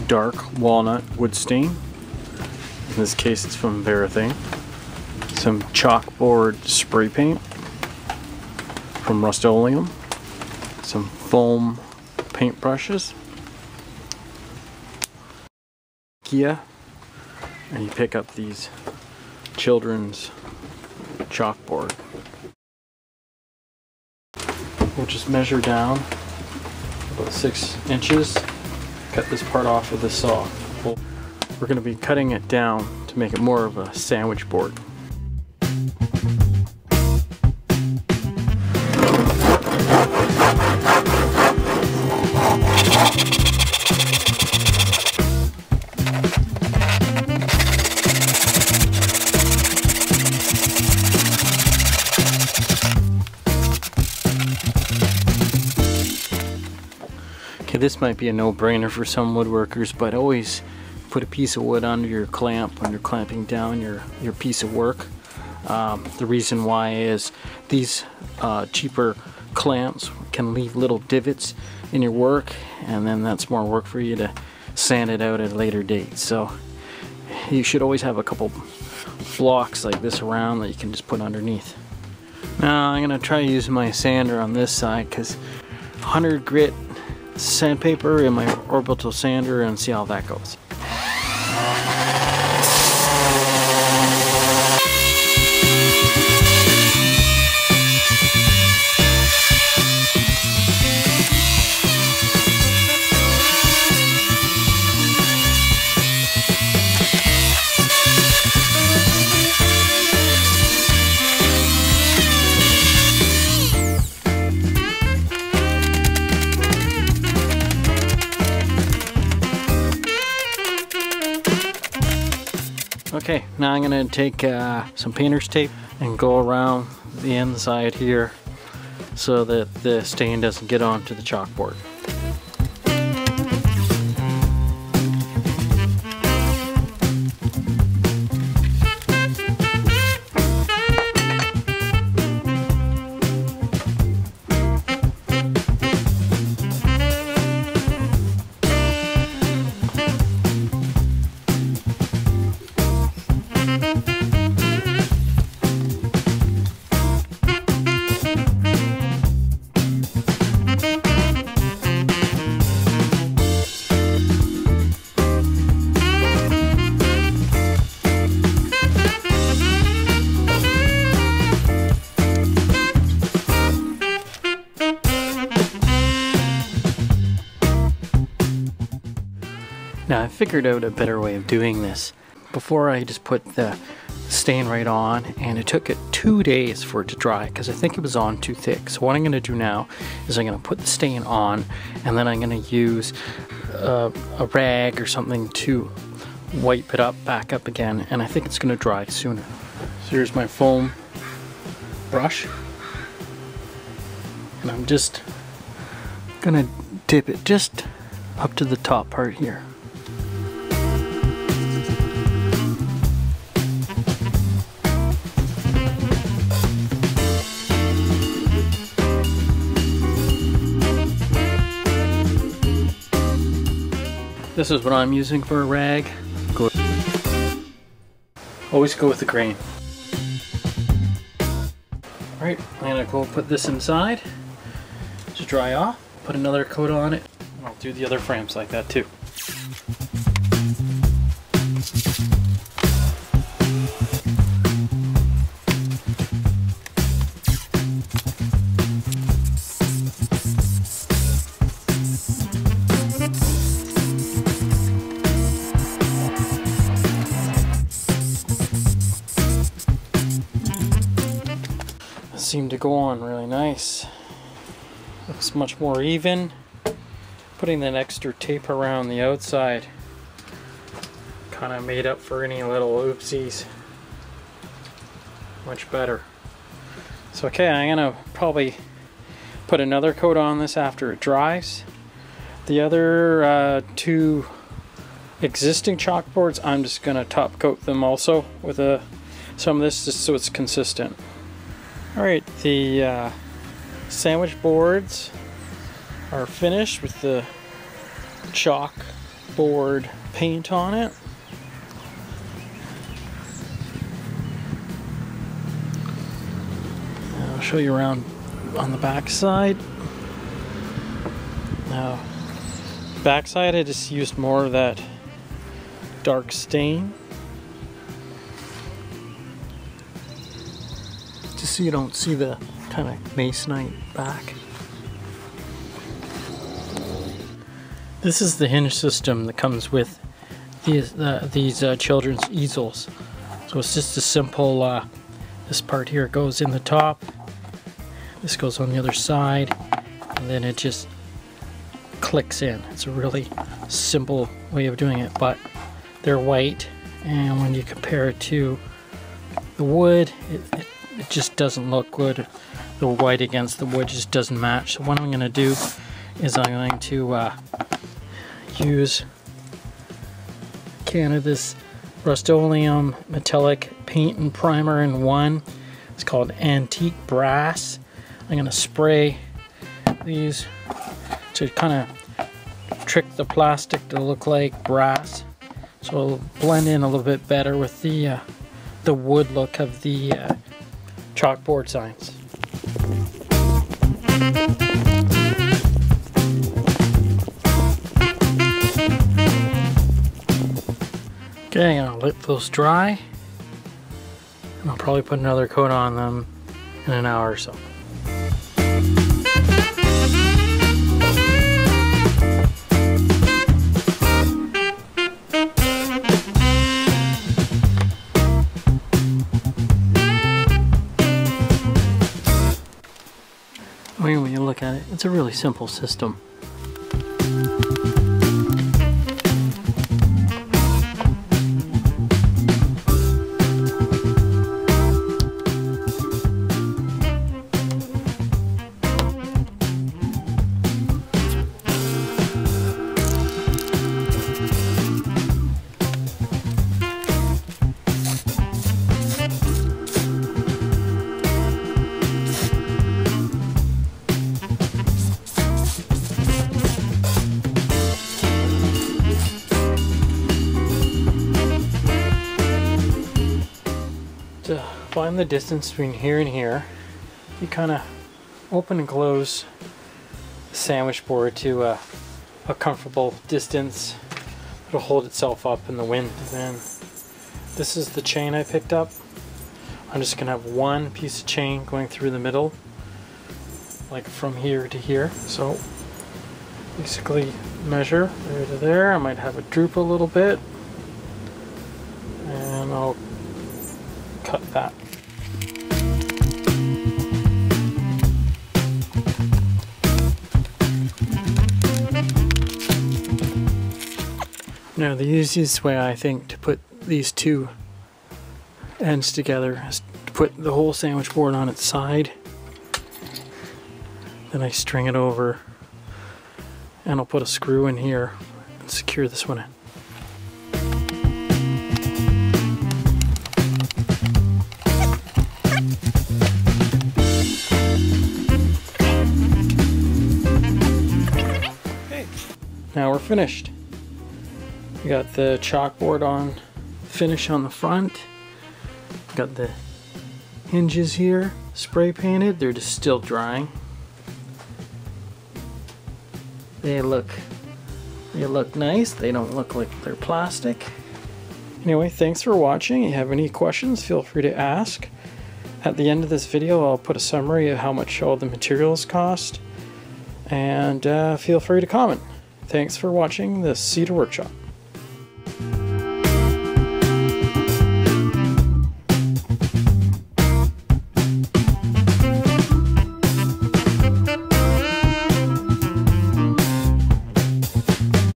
Dark walnut wood stain. In this case it's from Verithane. Some chalkboard spray paint from Rust-Oleum. Some foam paint brushes. IKEA. And you pick up these children's chalkboard. We'll just measure down about 6 inches. Cut this part off with a saw. We're going to be cutting it down to make it more of a sandwich board. Okay, this might be a no-brainer for some woodworkers, but always put a piece of wood under your clamp when you're clamping down your piece of work. The reason why is these cheaper clamps can leave little divots in your work, and then that's more work for you to sand it out at a later date. So you should always have a couple blocks like this around that you can just put underneath. Now I'm going to try using my sander on this side because 100 grit sandpaper in my orbital sander and see how that goes. Okay, now I'm going to take some painter's tape and go around the inside here so that the stain doesn't get onto the chalkboard. Now I figured out a better way of doing this. Before I just put the stain right on, and it took it 2 days for it to dry because I think it was on too thick. So what I'm going to do now is I'm going to put the stain on, and then I'm going to use a rag or something to wipe it up back up again, and I think it's going to dry sooner. So here's my foam brush, and I'm just going to dip it just up to the top part here. This is what I'm using for a rag. Always go with the grain. Alright, I'm gonna go put this inside to dry off, put another coat on it, and I'll do the other frames like that too. Seemed to go on really nice. Looks much more even. Putting that extra tape around the outside kind of made up for any little oopsies. Much better. So okay, I'm gonna probably put another coat on this after it dries. The other two existing chalkboards, I'm just gonna top coat them also with some of this just so it's consistent. Alright, the sandwich boards are finished with the chalkboard paint on it. I'll show you around on the back side. Now, back side I just used more of that dark stain, just so you don't see the kind of masonite back. This is the hinge system that comes with these children's easels. So it's just a simple, this part here goes in the top, this goes on the other side, and then it just clicks in. It's a really simple way of doing it, but they're white, and when you compare it to the wood, it just doesn't look good. The white against the wood just doesn't match. So what I'm going to do is I'm going to use a can of this Rust-Oleum metallic paint and primer in one. It's called Antique Brass. I'm going to spray these to kind of trick the plastic to look like brass, so it'll blend in a little bit better with the wood look of the chalkboard signs. Okay, I'll let those dry, and I'll probably put another coat on them in an hour or so. I mean, when you look at it, it's a really simple system. To find the distance between here and here, you kind of open and close the sandwich board to a comfortable distance. It'll hold itself up in the wind. And this is the chain I picked up. I'm just gonna have one piece of chain going through the middle, like from here to here. So basically measure there to there. I might have it droop a little bit, and I'll cut that. Now the easiest way I think to put these two ends together is to put the whole sandwich board on its side, then I string it over, and I'll put a screw in here and secure this one in. Now we're finished. We got the chalkboard on finish on the front. Got the hinges here spray painted. They're just still drying. They look nice. They don't look like they're plastic. Anyway, thanks for watching. If you have any questions, feel free to ask. At the end of this video, I'll put a summary of how much all the materials cost, and feel free to comment. Thanks for watching the Cedar Workshop.